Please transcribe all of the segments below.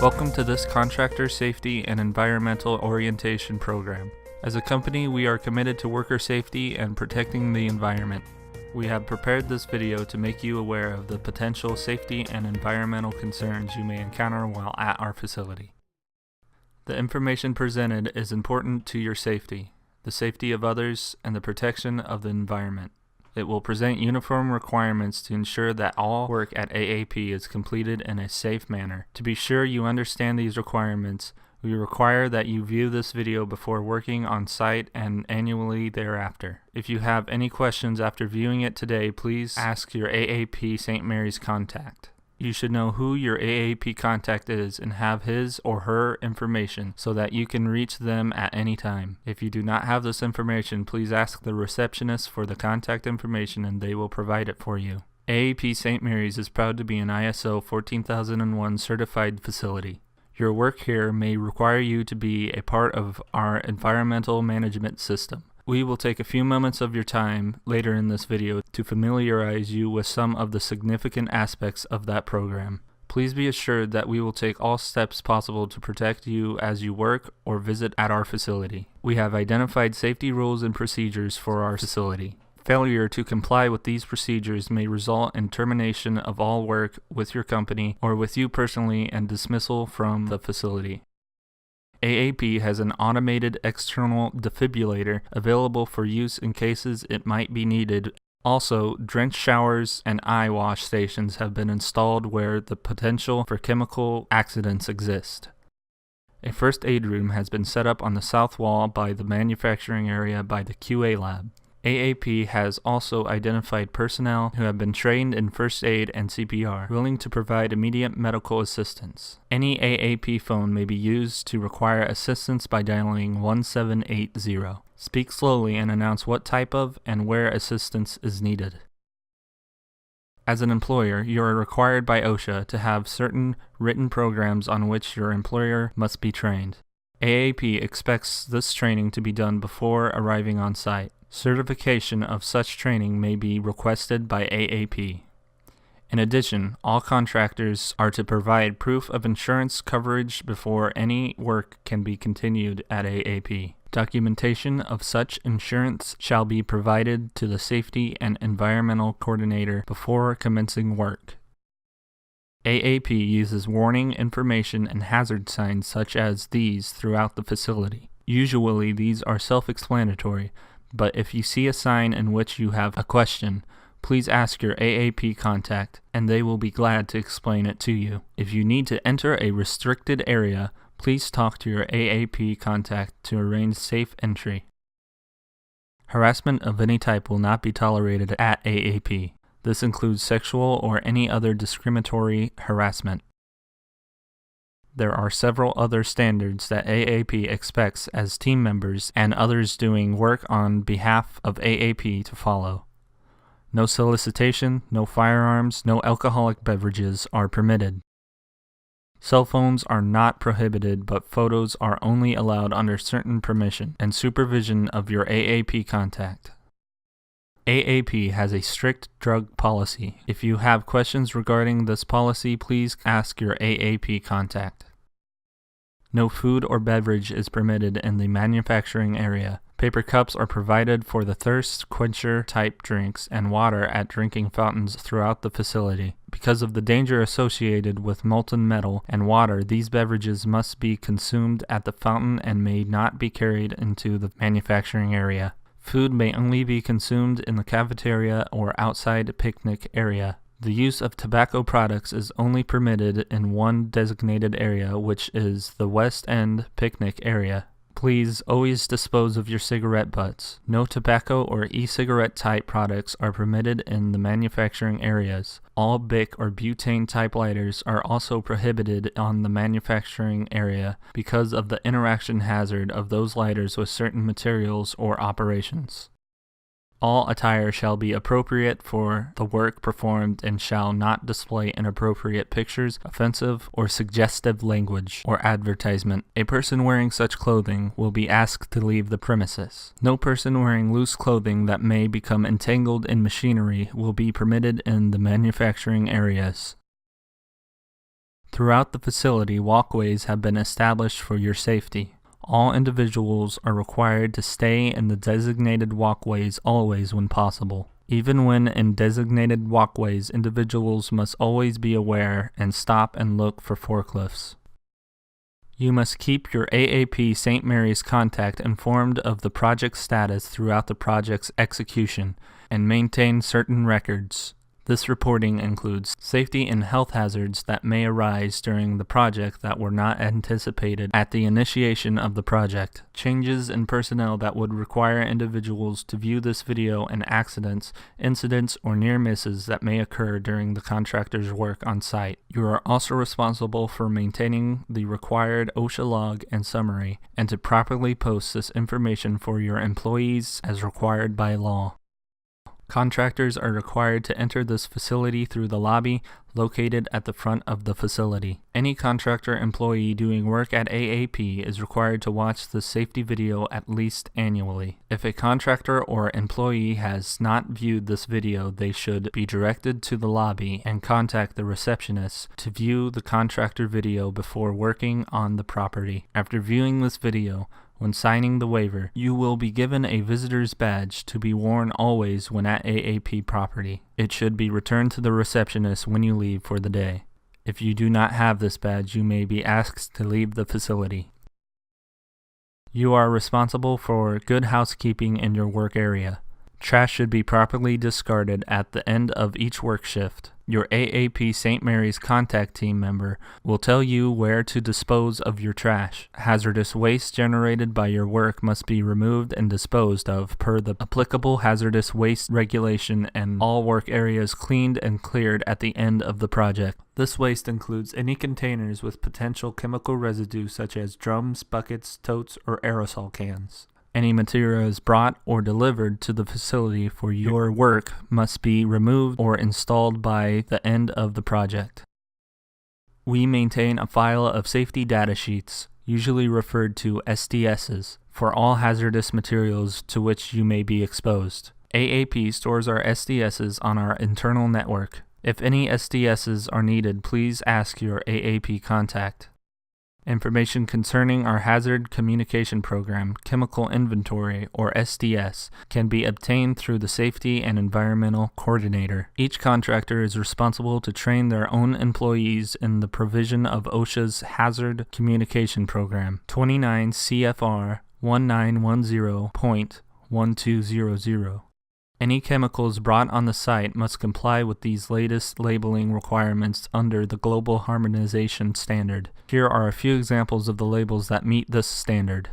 Welcome to this Contractor Safety and Environmental Orientation program. As a company, we are committed to worker safety and protecting the environment. We have prepared this video to make you aware of the potential safety and environmental concerns you may encounter while at our facility. The information presented is important to your safety, the safety of others, and the protection of the environment. It will present uniform requirements to ensure that all work at AAP is completed in a safe manner. To be sure you understand these requirements, we require that you view this video before working on site and annually thereafter. If you have any questions after viewing it today, please ask your AAP St. Mary's contact. You should know who your AAP contact is and have his or her information so that you can reach them at any time. If you do not have this information, please ask the receptionist for the contact information and they will provide it for you. AAP St. Mary's is proud to be an ISO 14001 certified facility. Your work here may require you to be a part of our environmental management system. We will take a few moments of your time later in this video to familiarize you with some of the significant aspects of that program. Please be assured that we will take all steps possible to protect you as you work or visit at our facility. We have identified safety rules and procedures for our facility. Failure to comply with these procedures may result in termination of all work with your company or with you personally and dismissal from the facility. AAP has an automated external defibrillator available for use in cases it might be needed. Also, drench showers and eye wash stations have been installed where the potential for chemical accidents exist. A first aid room has been set up on the south wall by the manufacturing area by the QA lab. AAP has also identified personnel who have been trained in first aid and CPR, willing to provide immediate medical assistance. Any AAP phone may be used to require assistance by dialing 1780. Speak slowly and announce what type of and where assistance is needed. As an employer, you are required by OSHA to have certain written programs on which your employer must be trained. AAP expects this training to be done before arriving on site. Certification of such training may be requested by AAP. In addition, all contractors are to provide proof of insurance coverage before any work can be continued at AAP. Documentation of such insurance shall be provided to the Safety and Environmental Coordinator before commencing work. AAP uses warning information and hazard signs such as these throughout the facility. Usually these are self-explanatory, but if you see a sign in which you have a question, please ask your AAP contact and they will be glad to explain it to you. If you need to enter a restricted area, please talk to your AAP contact to arrange safe entry. Harassment of any type will not be tolerated at AAP. This includes sexual or any other discriminatory harassment. There are several other standards that AAP expects as team members and others doing work on behalf of AAP to follow. No solicitation, no firearms, no alcoholic beverages are permitted. Cell phones are not prohibited, but photos are only allowed under certain permission and supervision of your AAP contact. AAP has a strict drug policy. If you have questions regarding this policy, please ask your AAP contact. No food or beverage is permitted in the manufacturing area. Paper cups are provided for the thirst quencher type drinks and water at drinking fountains throughout the facility. Because of the danger associated with molten metal and water, these beverages must be consumed at the fountain and may not be carried into the manufacturing area. Food may only be consumed in the cafeteria or outside picnic area. The use of tobacco products is only permitted in one designated area, which is the West End picnic area. Please always dispose of your cigarette butts. No tobacco or e-cigarette type products are permitted in the manufacturing areas. All BIC or butane type lighters are also prohibited on the manufacturing area because of the interaction hazard of those lighters with certain materials or operations. All attire shall be appropriate for the work performed and shall not display inappropriate pictures, offensive or suggestive language, or advertisement. A person wearing such clothing will be asked to leave the premises. No person wearing loose clothing that may become entangled in machinery will be permitted in the manufacturing areas. Throughout the facility, walkways have been established for your safety. All individuals are required to stay in the designated walkways always when possible. Even when in designated walkways, individuals must always be aware and stop and look for forklifts. You must keep your AAP St. Mary's contact informed of the project status throughout the project's execution and maintain certain records. This reporting includes safety and health hazards that may arise during the project that were not anticipated at the initiation of the project, changes in personnel that would require individuals to view this video, and accidents, incidents, or near misses that may occur during the contractor's work on site. You are also responsible for maintaining the required OSHA log and summary, and to properly post this information for your employees as required by law. Contractors are required to enter this facility through the lobby located at the front of the facility. Any contractor employee doing work at AAP is required to watch the safety video at least annually. If a contractor or employee has not viewed this video, they should be directed to the lobby and contact the receptionist to view the contractor video before working on the property. After viewing this video, when signing the waiver, you will be given a visitor's badge to be worn always when at AAP property. It should be returned to the receptionist when you leave for the day. If you do not have this badge, you may be asked to leave the facility. You are responsible for good housekeeping in your work area. Trash should be properly discarded at the end of each work shift. Your AAP St. Mary's contact team member will tell you where to dispose of your trash. Hazardous waste generated by your work must be removed and disposed of per the applicable hazardous waste regulation, and all work areas cleaned and cleared at the end of the project. This waste includes any containers with potential chemical residue such as drums, buckets, totes, or aerosol cans. Any materials brought or delivered to the facility for your work must be removed or installed by the end of the project. We maintain a file of safety data sheets, usually referred to SDSs, for all hazardous materials to which you may be exposed. AAP stores our SDSs on our internal network. If any SDSs are needed, please ask your AAP contact. Information concerning our Hazard Communication Program, Chemical Inventory, or SDS, can be obtained through the Safety and Environmental Coordinator. Each contractor is responsible to train their own employees in the provision of OSHA's Hazard Communication Program, 29 CFR 1910.1200. Any chemicals brought on the site must comply with these latest labeling requirements under the Global Harmonization Standard. Here are a few examples of the labels that meet this standard.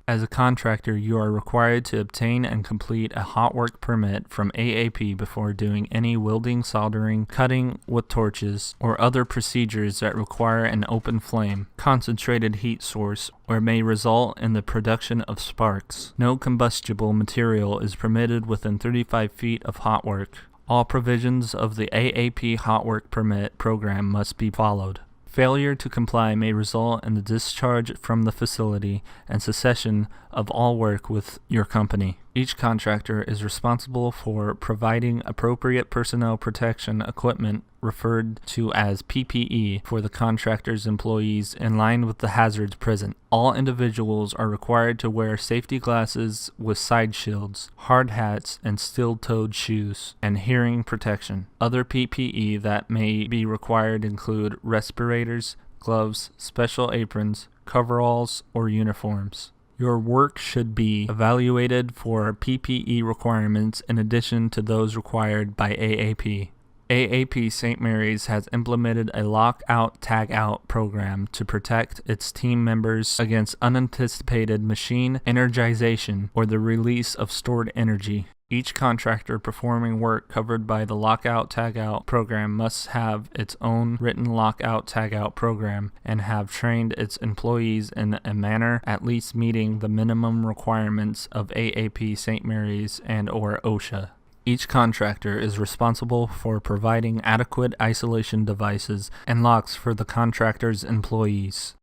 As a contractor, you are required to obtain and complete a hot work permit from AAP before doing any welding, soldering, cutting with torches, or other procedures that require an open flame, concentrated heat source, or may result in the production of sparks. No combustible material is permitted within 35 feet of hot work. All provisions of the AAP Hot Work Permit program must be followed. Failure to comply may result in the discharge from the facility and cessation of all work with your company. Each contractor is responsible for providing appropriate personnel protection equipment, referred to as PPE, for the contractor's employees in line with the hazards present. All individuals are required to wear safety glasses with side shields, hard hats, and steel-toed shoes, and hearing protection. Other PPE that may be required include respirators, gloves, special aprons, coveralls, or uniforms. Your work should be evaluated for PPE requirements in addition to those required by AAP. AAP St. Mary's has implemented a lockout-tagout program to protect its team members against unanticipated machine energization or the release of stored energy. Each contractor performing work covered by the lockout-tagout program must have its own written lockout-tagout program and have trained its employees in a manner at least meeting the minimum requirements of AAP St. Mary's and/or OSHA. Each contractor is responsible for providing adequate isolation devices and locks for the contractor's employees.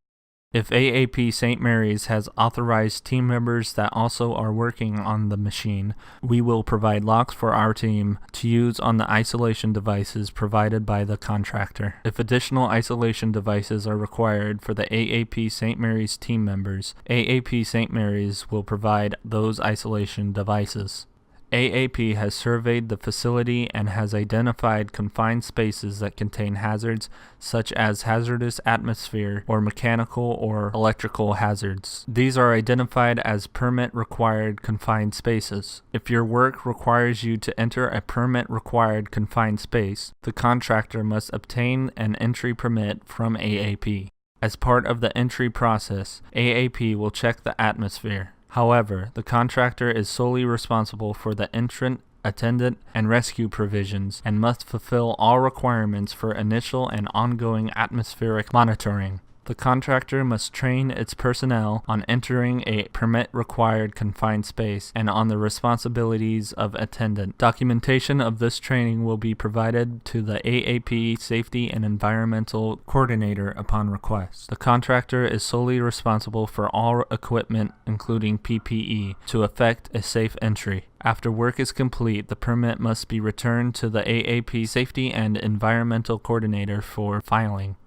If AAP St. Mary's has authorized team members that also are working on the machine, we will provide locks for our team to use on the isolation devices provided by the contractor. If additional isolation devices are required for the AAP St. Mary's team members, AAP St. Mary's will provide those isolation devices. AAP has surveyed the facility and has identified confined spaces that contain hazards such as hazardous atmosphere or mechanical or electrical hazards. These are identified as permit-required confined spaces. If your work requires you to enter a permit-required confined space, the contractor must obtain an entry permit from AAP. As part of the entry process, AAP will check the atmosphere. However, the contractor is solely responsible for the entrant, attendant, and rescue provisions and must fulfill all requirements for initial and ongoing atmospheric monitoring. The contractor must train its personnel on entering a permit-required confined space and on the responsibilities of attendant. Documentation of this training will be provided to the AAP Safety and Environmental Coordinator upon request. The contractor is solely responsible for all equipment, including PPE, to effect a safe entry. After work is complete, the permit must be returned to the AAP Safety and Environmental Coordinator for filing.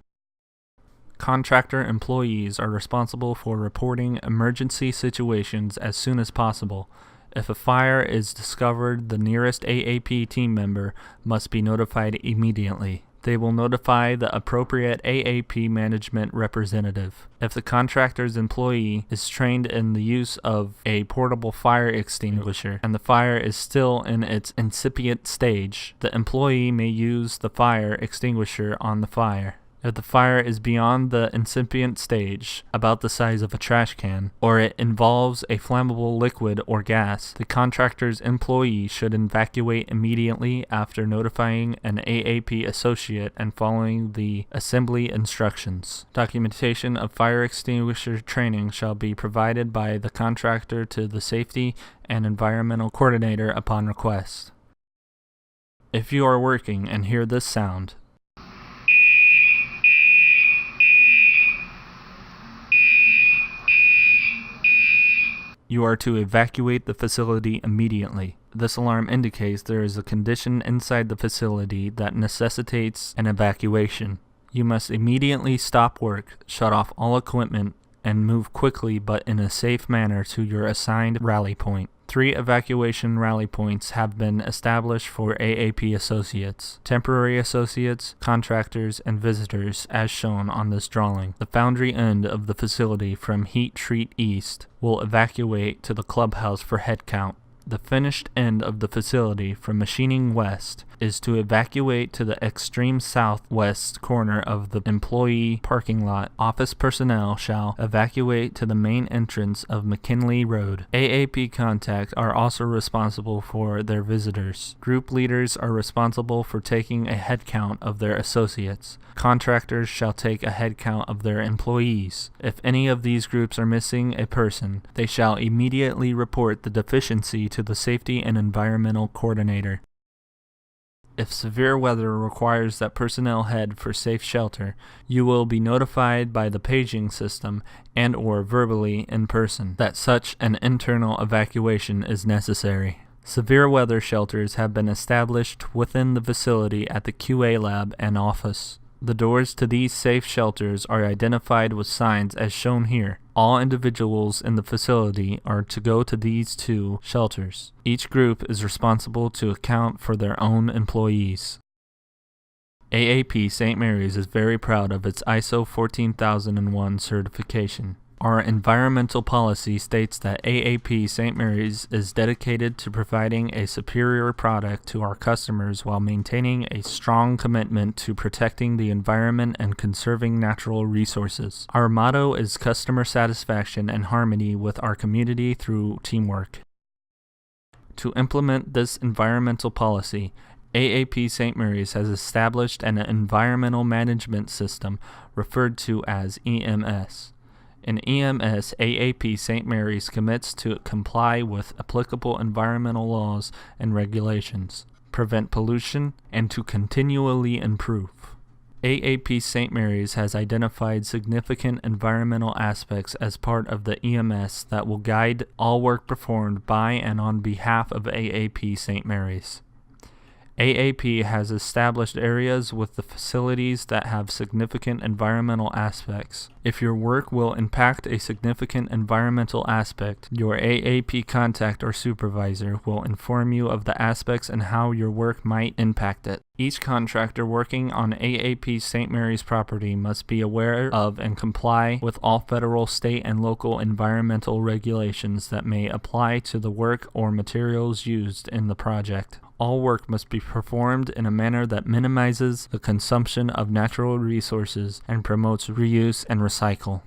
Contractor employees are responsible for reporting emergency situations as soon as possible. If a fire is discovered, the nearest AAP team member must be notified immediately. They will notify the appropriate AAP management representative. If the contractor's employee is trained in the use of a portable fire extinguisher and the fire is still in its incipient stage, the employee may use the fire extinguisher on the fire. If the fire is beyond the incipient stage, about the size of a trash can, or it involves a flammable liquid or gas, the contractor's employee should evacuate immediately after notifying an AAP associate and following the assembly instructions. Documentation of fire extinguisher training shall be provided by the contractor to the Safety and Environmental Coordinator upon request. If you are working and hear this sound, you are to evacuate the facility immediately. This alarm indicates there is a condition inside the facility that necessitates an evacuation. You must immediately stop work, shut off all equipment, and move quickly but in a safe manner to your assigned rally point. 3 evacuation rally points have been established for AAP associates, temporary associates, contractors, and visitors as shown on this drawing. The foundry end of the facility from Heat Treat East will evacuate to the clubhouse for head count. The finished end of the facility from Machining West is to evacuate to the extreme southwest corner of the employee parking lot. Office personnel shall evacuate to the main entrance of McKinley Road. AAP contact are also responsible for their visitors. Group leaders are responsible for taking a head count of their associates. Contractors shall take a head count of their employees. If any of these groups are missing a person, they shall immediately report the deficiency to the Safety and Environmental Coordinator. If severe weather requires that personnel head for safe shelter, you will be notified by the paging system and/or verbally in person that such an internal evacuation is necessary. Severe weather shelters have been established within the facility at the QA lab and office. The doors to these safe shelters are identified with signs as shown here. All individuals in the facility are to go to these 2 shelters. Each group is responsible to account for their own employees. AAP St. Mary's is very proud of its ISO 14001 certification. Our environmental policy states that AAP St. Mary's is dedicated to providing a superior product to our customers while maintaining a strong commitment to protecting the environment and conserving natural resources. Our motto is customer satisfaction and harmony with our community through teamwork. To implement this environmental policy, AAP St. Mary's has established an environmental management system referred to as EMS. In EMS, AAP St. Mary's commits to comply with applicable environmental laws and regulations, prevent pollution, and to continually improve. AAP St. Mary's has identified significant environmental aspects as part of the EMS that will guide all work performed by and on behalf of AAP St. Mary's. AAP has established areas with the facilities that have significant environmental aspects. If your work will impact a significant environmental aspect, your AAP contact or supervisor will inform you of the aspects and how your work might impact it. Each contractor working on AAP St. Mary's property must be aware of and comply with all federal, state, and local environmental regulations that may apply to the work or materials used in the project. All work must be performed in a manner that minimizes the consumption of natural resources and promotes reuse and recycle.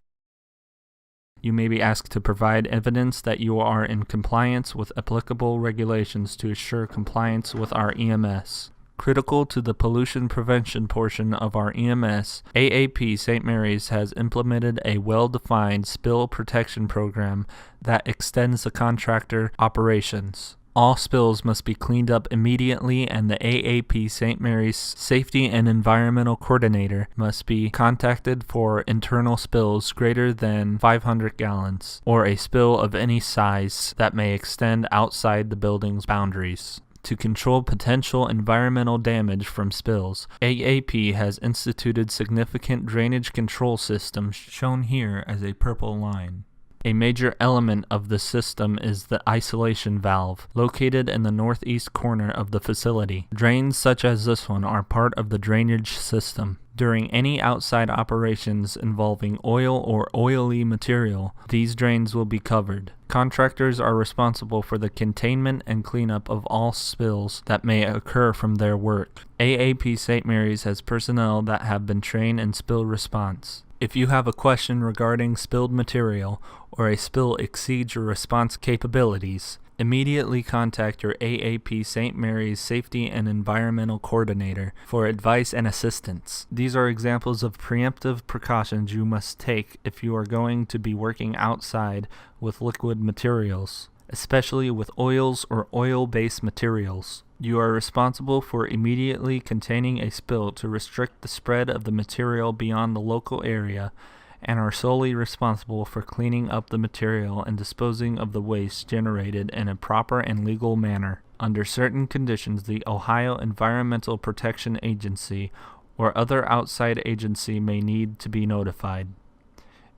You may be asked to provide evidence that you are in compliance with applicable regulations to assure compliance with our EMS. Critical to the pollution prevention portion of our EMS, AAP St. Mary's has implemented a well-defined spill protection program that extends the contractor operations. All spills must be cleaned up immediately, and the AAP St. Mary's Safety and Environmental Coordinator must be contacted for internal spills greater than 500 gallons, or a spill of any size that may extend outside the building's boundaries. To control potential environmental damage from spills, AAP has instituted significant drainage control systems shown here as a purple line. A major element of the system is the isolation valve, located in the northeast corner of the facility. Drains such as this one are part of the drainage system. During any outside operations involving oil or oily material, these drains will be covered. Contractors are responsible for the containment and cleanup of all spills that may occur from their work. AAP St. Mary's has personnel that have been trained in spill response. If you have a question regarding spilled material or a spill exceeds your response capabilities, immediately contact your AAP St. Mary's Safety and Environmental Coordinator for advice and assistance. These are examples of preemptive precautions you must take if you are going to be working outside with liquid materials, especially with oils or oil-based materials. You are responsible for immediately containing a spill to restrict the spread of the material beyond the local area, and are solely responsible for cleaning up the material and disposing of the waste generated in a proper and legal manner. Under certain conditions, the Ohio Environmental Protection Agency or other outside agency may need to be notified.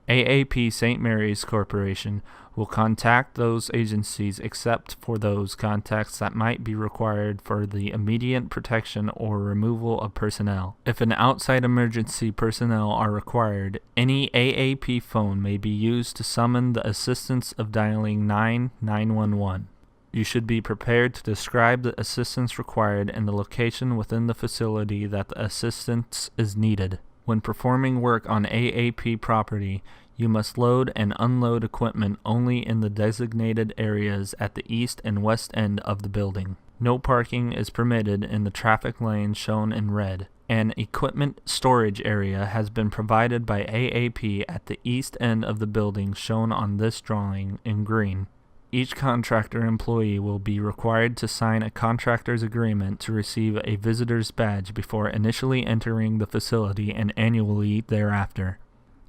AAP St. Mary's Corporation will contact those agencies except for those contacts that might be required for the immediate protection or removal of personnel. If an outside emergency personnel are required, any AAP phone may be used to summon the assistance of dialing 911. You should be prepared to describe the assistance required and the location within the facility that the assistance is needed. When performing work on AAP property, you must load and unload equipment only in the designated areas at the east and west end of the building. No parking is permitted in the traffic lanes shown in red. An equipment storage area has been provided by AAP at the east end of the building shown on this drawing in green. Each contractor employee will be required to sign a contractor's agreement to receive a visitor's badge before initially entering the facility and annually thereafter.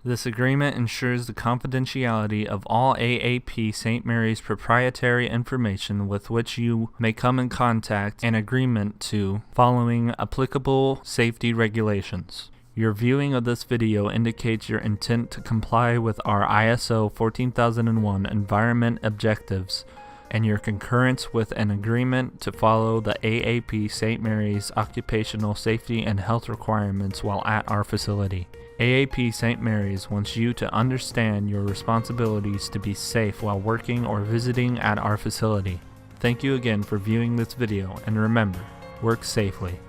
This agreement ensures the confidentiality of all AAP St. Mary's proprietary information with which you may come in contact and agreement to following applicable safety regulations. Your viewing of this video indicates your intent to comply with our ISO 14001 environment objectives and your concurrence with an agreement to follow the AAP St. Mary's occupational safety and health requirements while at our facility. AAP St. Mary's wants you to understand your responsibilities to be safe while working or visiting at our facility. Thank you again for viewing this video, and remember, work safely.